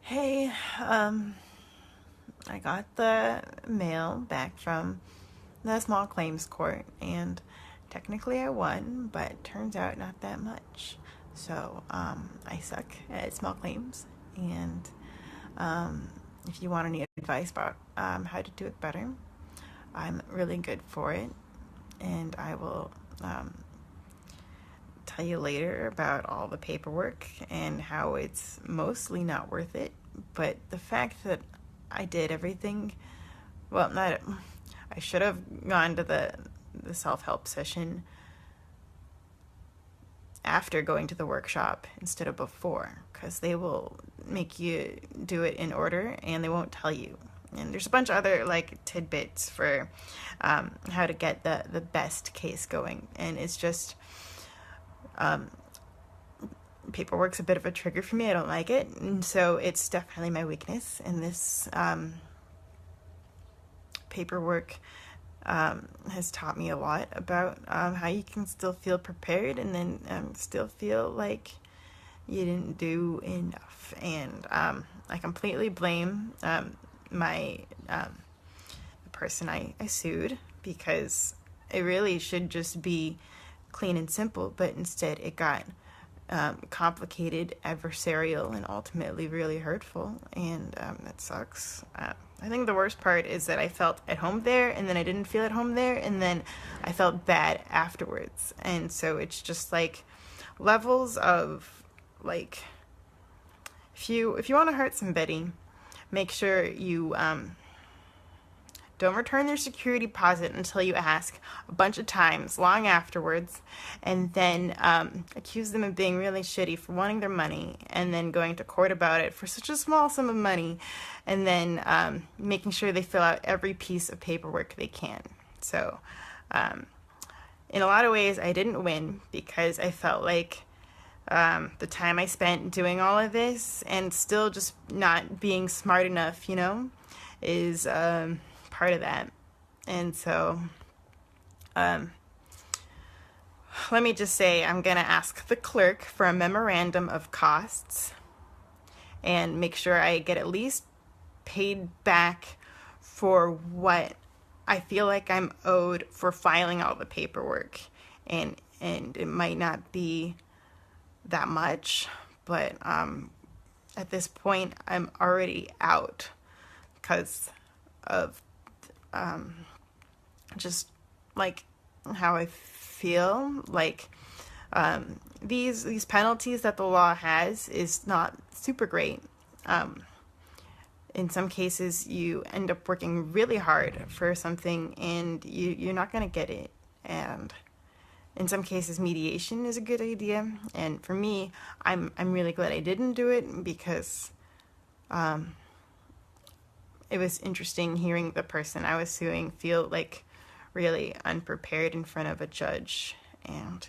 Hey, um, I got the mail back from the small claims court, and technically I won, but turns out not that much. So, I suck at small claims, and if you want any advice about how to do it better, I'm really good for it, and I will tell you later about all the paperwork and how it's mostly not worth it. But the fact that I did everything, well, not, I should have gone to the self help session after going to the workshop instead of before, because they will make you do it in order and they won't tell you. And there's a bunch of other like tidbits for how to get the best case going. And it's just paperwork's a bit of a trigger for me. I don't like it, and so it's definitely my weakness. And this paperwork has taught me a lot about how you can still feel prepared and then still feel like you didn't do enough. And I completely blame the person I sued, because it really should just be clean and simple, but instead it got complicated, adversarial, and ultimately really hurtful, and that sucks. I think the worst part is that I felt at home there, and then I didn't feel at home there, and then I felt bad afterwards. And so it's just like levels of like, if you want to hurt somebody, make sure you don't return their security deposit until you ask a bunch of times, long afterwards, and then accuse them of being really shitty for wanting their money, and then going to court about it for such a small sum of money, and then making sure they fill out every piece of paperwork they can. So, in a lot of ways, I didn't win, because I felt like the time I spent doing all of this and still just not being smart enough, is part of that. And so let me just say, I'm going to ask the clerk for a memorandum of costs and make sure I get at least paid back for what I feel like I'm owed for filing all the paperwork. And it might not be that much, but at this point I'm already out because of just like how I feel like these penalties that the law has is not super great. In some cases, you end up working really hard for something and you're not going to get it. And in some cases, mediation is a good idea. And for me, I'm really glad I didn't do it, because it was interesting hearing the person I was suing feel like really unprepared in front of a judge and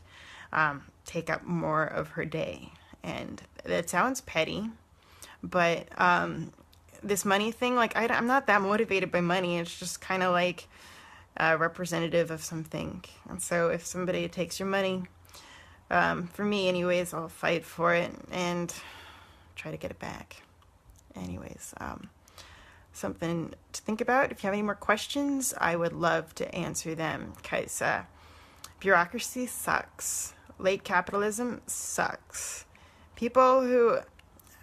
take up more of her day. And that sounds petty, but this money thing, like I'm not that motivated by money. It's just kind of like representative of something. And so if somebody takes your money, for me anyways, I'll fight for it and try to get it back. Anyways, something to think about. If you have any more questions, I would love to answer them, because bureaucracy sucks. Late capitalism sucks. People who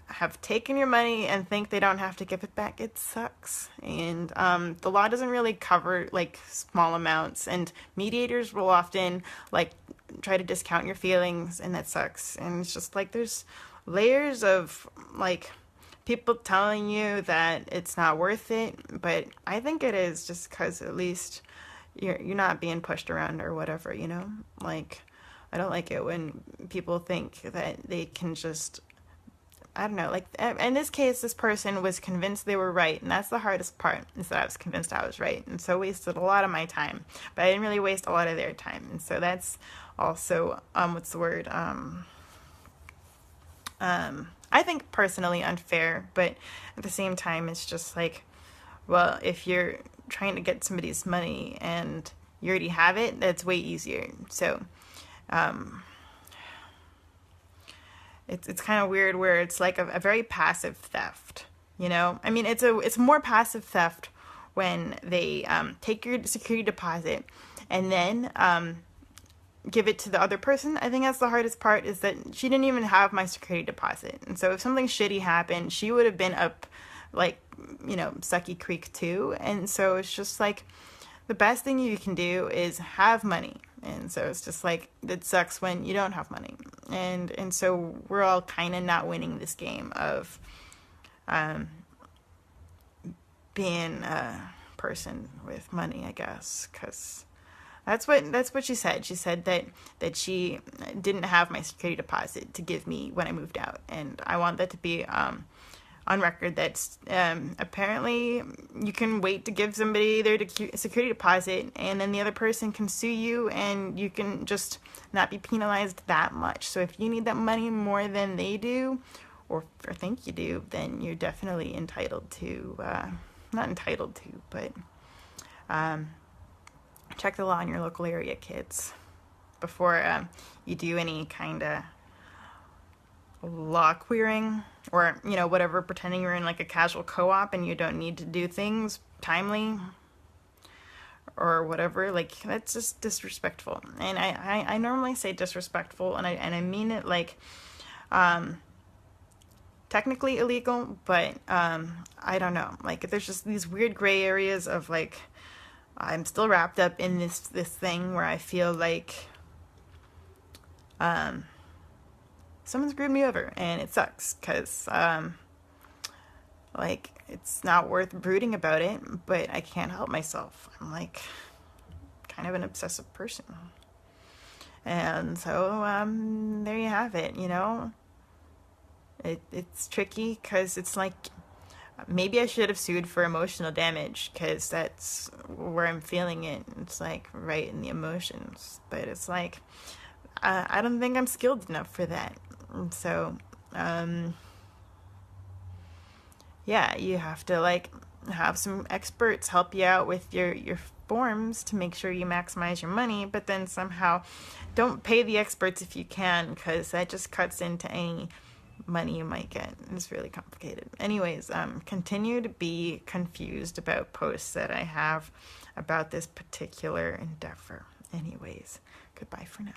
have taken your money and think they don't have to give it back, it sucks. And the law doesn't really cover like small amounts, and mediators will often like try to discount your feelings, and that sucks. And it's just like there's layers of like people telling you that it's not worth it, but I think it is, just because at least you're not being pushed around or whatever, Like, I don't like it when people think that they can just, I don't know, like, in this case, this person was convinced they were right, and that's the hardest part, is that I was convinced I was right, and so wasted a lot of my time, but I didn't really waste a lot of their time, and so that's also, what's the word, I think personally unfair, but at the same time, it's just like, well, if you're trying to get somebody's money and you already have it, that's way easier. So, it's kind of weird where it's like a very passive theft, you know? I mean, it's more passive theft when they take your security deposit and then give it to the other person. I think that's the hardest part, is that she didn't even have my security deposit. And so if something shitty happened, she would have been up like, you know, Sucky Creek too. And so it's just like the best thing you can do is have money. And so it's just like, it sucks when you don't have money. And so we're all kind of not winning this game of being a person with money, I guess, because that's what she said. She said that she didn't have my security deposit to give me when I moved out, and I want that to be on record. That apparently you can wait to give somebody their security deposit, and then the other person can sue you, and you can just not be penalized that much. So if you need that money more than they do, or think you do, then you're definitely entitled to. Not entitled to, but check the law in your local area, kids, before you do any kind of law queering, or, you know, whatever, pretending you're in like a casual co-op and you don't need to do things timely or whatever. Like, that's just disrespectful. And I normally say disrespectful, and I mean it like technically illegal, but I don't know. Like, there's just these weird gray areas of like, I'm still wrapped up in this thing where I feel like someone screwed me over, and it sucks, because like, it's not worth brooding about it, but I can't help myself. I'm like kind of an obsessive person, and so there you have it. You know, it's tricky, because it's like, maybe I should have sued for emotional damage, because that's where I'm feeling it. It's like right in the emotions. But it's like, I don't think I'm skilled enough for that. So, yeah, you have to like have some experts help you out with your forms to make sure you maximize your money, but then somehow don't pay the experts if you can, because that just cuts into any money you might get. It's really complicated. Anyways, continue to be confused about posts that I have about this particular endeavor. Anyways, goodbye for now.